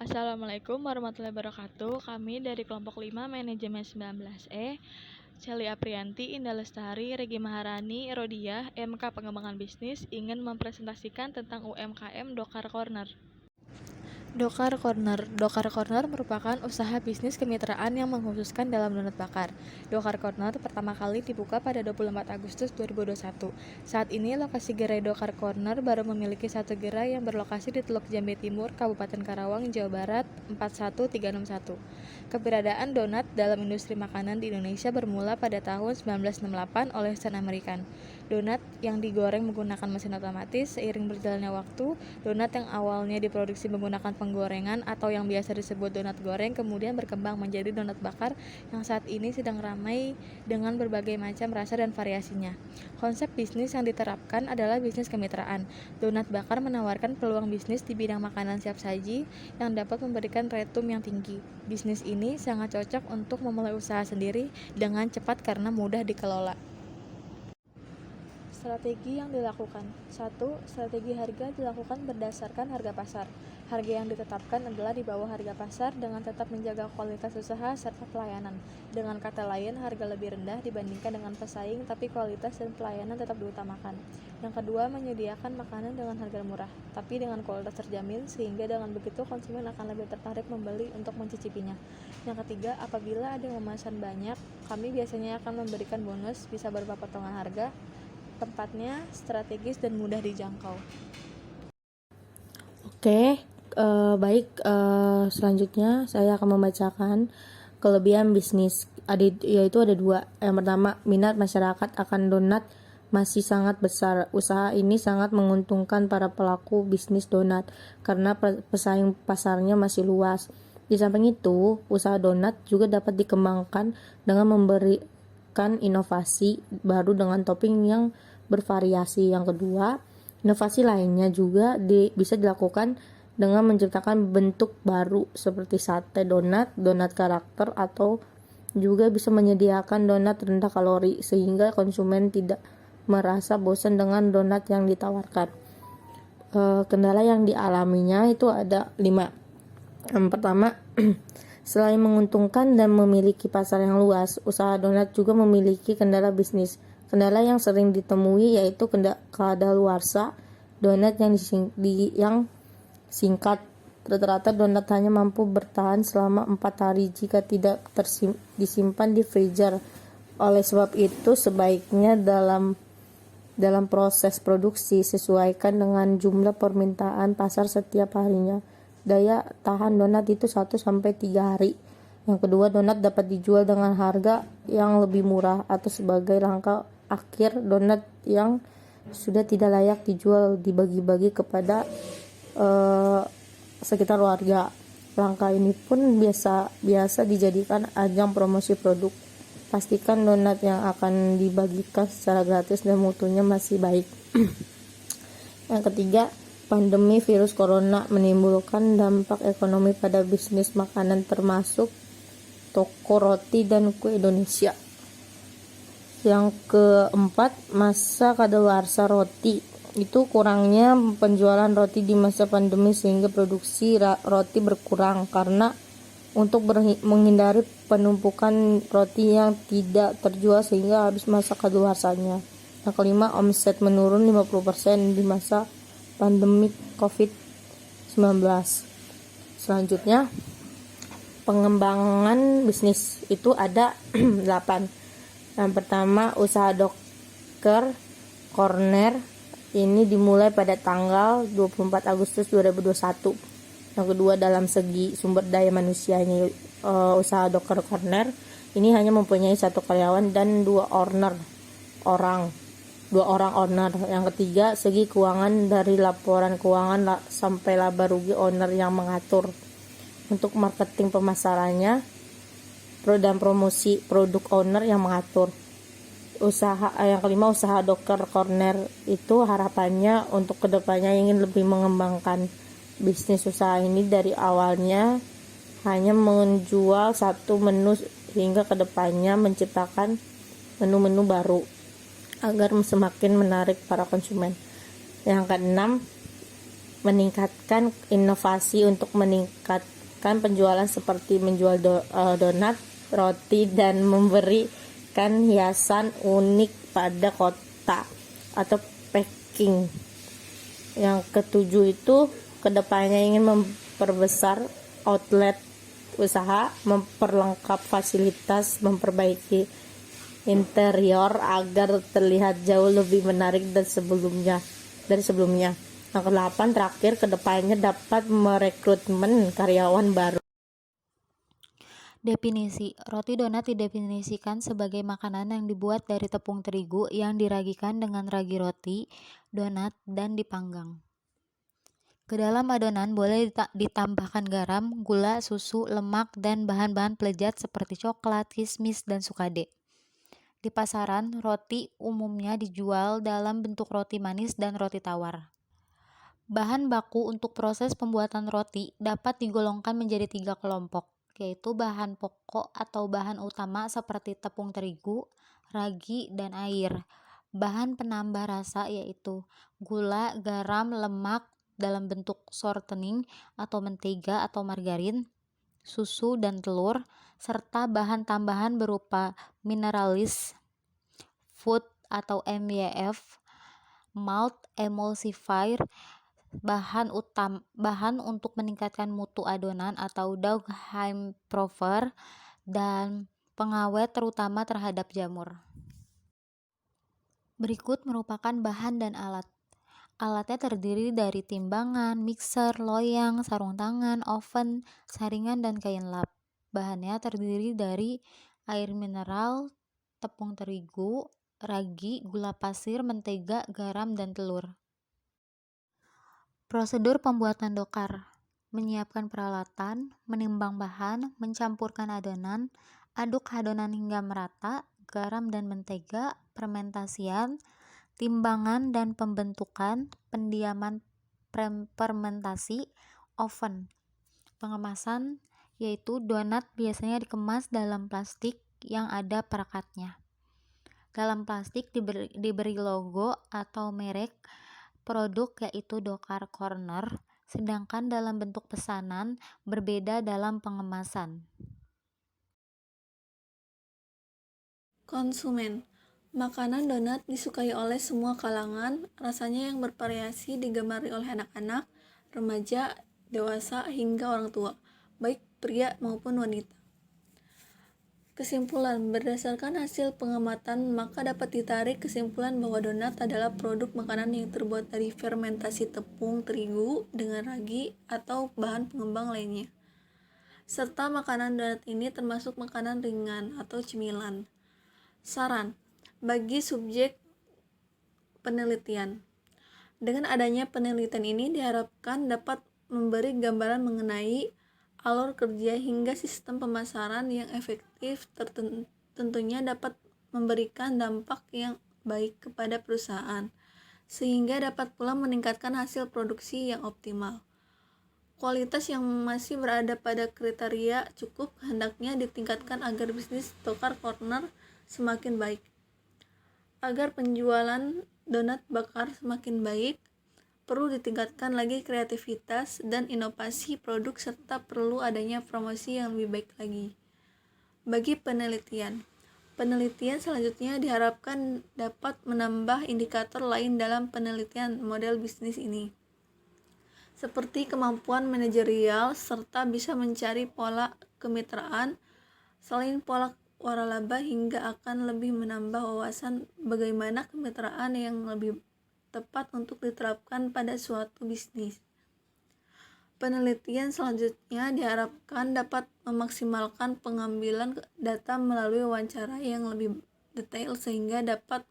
Assalamualaikum warahmatullahi wabarakatuh. Kami dari kelompok 5 Manajemen 19E, Celi Aprianti, Indah Lestari, Regi Maharani, Rodiah, MK Pengembangan Bisnis ingin mempresentasikan tentang UMKM Dokar Corner. Dokar Corner merupakan usaha bisnis kemitraan yang mengkhususkan dalam donat bakar. Dokar Corner pertama kali dibuka pada 24 Agustus 2021. Saat ini lokasi gerai Dokar Corner baru memiliki satu gerai yang berlokasi di Teluk Jambe Timur, Kabupaten Karawang, Jawa Barat 41361. Keberadaan donat dalam industri makanan di Indonesia bermula pada tahun 1968 oleh Sun American. Donat yang digoreng menggunakan mesin otomatis. Seiring berjalannya waktu, donat yang awalnya diproduksi menggunakan penggorengan atau yang biasa disebut donat goreng kemudian berkembang menjadi donat bakar yang saat ini sedang ramai dengan berbagai macam rasa dan variasinya. Konsep bisnis yang diterapkan adalah bisnis kemitraan. Donat bakar menawarkan peluang bisnis di bidang makanan siap saji yang dapat memberikan return yang tinggi. Bisnis ini sangat cocok untuk memulai usaha sendiri dengan cepat karena mudah dikelola. Strategi yang dilakukan. 1. Strategi harga dilakukan berdasarkan harga pasar. Harga yang ditetapkan adalah di bawah harga pasar dengan tetap menjaga kualitas usaha serta pelayanan. Dengan kata lain, harga lebih rendah dibandingkan dengan pesaing tapi kualitas dan pelayanan tetap diutamakan. Yang kedua, menyediakan makanan dengan harga murah, tapi dengan kualitas terjamin sehingga dengan begitu konsumen akan lebih tertarik membeli untuk mencicipinya. Yang ketiga, apabila ada yang memesan banyak, kami biasanya akan memberikan bonus bisa berupa potongan harga. Tempatnya strategis dan mudah dijangkau. Oke, baik. Selanjutnya saya akan membacakan kelebihan bisnis. Yaitu ada dua. Yang pertama, minat masyarakat akan donat masih sangat besar. Usaha ini sangat menguntungkan para pelaku bisnis donat karena pesaing pasarnya masih luas. Di samping itu, usaha donat juga dapat dikembangkan dengan memberikan inovasi baru dengan topping yang bervariasi. Yang kedua, inovasi lainnya juga bisa dilakukan dengan menciptakan bentuk baru seperti sate donat, donat karakter, atau juga bisa menyediakan donat rendah kalori sehingga konsumen tidak merasa bosan dengan donat yang ditawarkan. Kendala yang dialaminya itu ada 5. Yang pertama, selain menguntungkan dan memiliki pasar yang luas, usaha donat juga memiliki kendala bisnis. Kendala yang sering ditemui yaitu kadaluarsa donat yang singkat. Rata-rata donat hanya mampu bertahan selama 4 hari jika tidak disimpan di freezer. Oleh sebab itu, sebaiknya dalam proses produksi sesuaikan dengan jumlah permintaan pasar setiap harinya. Daya tahan donat itu 1-3 hari. Yang kedua, donat dapat dijual dengan harga yang lebih murah atau sebagai langkah akhir donat yang sudah tidak layak dijual dibagi-bagi kepada sekitar warga. Langkah ini pun biasa dijadikan ajang promosi produk. Pastikan donat yang akan dibagikan secara gratis dan mutunya masih baik. Yang ketiga, pandemi virus corona menimbulkan dampak ekonomi pada bisnis makanan termasuk toko roti dan kue Indonesia. Yang keempat, masa kadaluarsa roti. Itu kurangnya penjualan roti di masa pandemi sehingga produksi roti berkurang karena untuk menghindari penumpukan roti yang tidak terjual sehingga habis masa kadaluarsanya. Yang kelima, omset menurun 50% di masa pandemi COVID-19. Selanjutnya, pengembangan bisnis itu ada 8. Yang pertama, usaha Dokar Corner ini dimulai pada tanggal 24 Agustus 2021. Yang kedua, dalam segi sumber daya manusianya, usaha Dokar Corner ini hanya mempunyai 1 karyawan dan 2 orang owner. Yang ketiga, segi keuangan dari laporan keuangan sampai laba rugi owner yang mengatur. Untuk marketing pemasarannya dan promosi produk owner yang mengatur. Yang kelima, usaha Dokar Corner itu harapannya untuk kedepannya ingin lebih mengembangkan bisnis usaha ini. Dari awalnya hanya menjual 1 menu hingga kedepannya menciptakan menu-menu baru agar semakin menarik para konsumen. Yang keenam, meningkatkan inovasi untuk meningkatkan penjualan seperti menjual donat, roti, dan memberikan hiasan unik pada kota atau packing. Yang ketujuh itu kedepannya ingin memperbesar outlet usaha, memperlengkap fasilitas, memperbaiki interior agar terlihat jauh lebih menarik dari sebelumnya. Yang ke-8 terakhir, kedepannya dapat merekrutmen karyawan baru. Definisi: roti donat didefinisikan sebagai makanan yang dibuat dari tepung terigu yang diragikan dengan ragi roti, donat, dan dipanggang. Ke dalam adonan boleh ditambahkan garam, gula, susu, lemak, dan bahan-bahan pelezat seperti coklat, kismis, dan sukade. Di pasaran, roti umumnya dijual dalam bentuk roti manis dan roti tawar. Bahan baku untuk proses pembuatan roti dapat digolongkan menjadi 3 kelompok, yaitu bahan pokok atau bahan utama seperti tepung terigu, ragi, dan air. Bahan penambah rasa yaitu gula, garam, lemak dalam bentuk shortening atau mentega atau margarin, susu, dan telur, serta bahan tambahan berupa mineralis, food atau MYF, malt emulsifier, bahan untuk meningkatkan mutu adonan atau Daugheim Puffer, dan pengawet terutama terhadap jamur. Berikut merupakan bahan dan alat. Alatnya terdiri dari timbangan, mixer, loyang, sarung tangan, oven, saringan, dan kain lap. Bahannya terdiri dari air mineral, tepung terigu, ragi, gula pasir, mentega, garam, dan telur. Prosedur pembuatan dokar: menyiapkan peralatan, menimbang bahan, mencampurkan adonan, aduk adonan hingga merata, garam dan mentega, fermentasian, timbangan dan pembentukan, pendiaman fermentasi, oven. Pengemasan yaitu donat biasanya dikemas dalam plastik yang ada perekatnya. Dalam plastik diberi logo atau merek produk yaitu Dokar Corner, sedangkan dalam bentuk pesanan berbeda dalam pengemasan. Konsumen. Makanan donat disukai oleh semua kalangan, rasanya yang bervariasi digemari oleh anak-anak, remaja, dewasa, hingga orang tua, baik pria maupun wanita. Kesimpulan, berdasarkan hasil pengamatan, maka dapat ditarik kesimpulan bahwa donat adalah produk makanan yang terbuat dari fermentasi tepung terigu dengan ragi atau bahan pengembang lainnya. Serta makanan donat ini termasuk makanan ringan atau cemilan. Saran bagi subjek penelitian. Dengan adanya penelitian ini diharapkan dapat memberi gambaran mengenai alur kerja hingga sistem pemasaran yang efektif, tentunya dapat memberikan dampak yang baik kepada perusahaan, sehingga dapat pula meningkatkan hasil produksi yang optimal. Kualitas yang masih berada pada kriteria cukup hendaknya ditingkatkan agar bisnis Dokar Corner semakin baik. Agar penjualan donat bakar semakin baik, perlu ditingkatkan lagi kreativitas dan inovasi produk serta perlu adanya promosi yang lebih baik lagi. Bagi penelitian selanjutnya diharapkan dapat menambah indikator lain dalam penelitian model bisnis ini, seperti kemampuan manajerial serta bisa mencari pola kemitraan selain pola waralaba, hingga akan lebih menambah wawasan bagaimana kemitraan yang lebih tepat untuk diterapkan pada suatu bisnis. Penelitian selanjutnya diharapkan dapat memaksimalkan pengambilan data melalui wawancara yang lebih detail sehingga dapat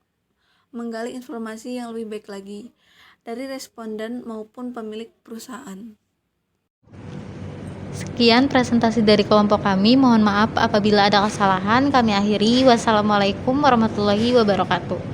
menggali informasi yang lebih baik lagi dari responden maupun pemilik perusahaan. Sekian presentasi dari kelompok kami. Mohon maaf apabila ada kesalahan. Kami akhiri. Wassalamualaikum warahmatullahi wabarakatuh.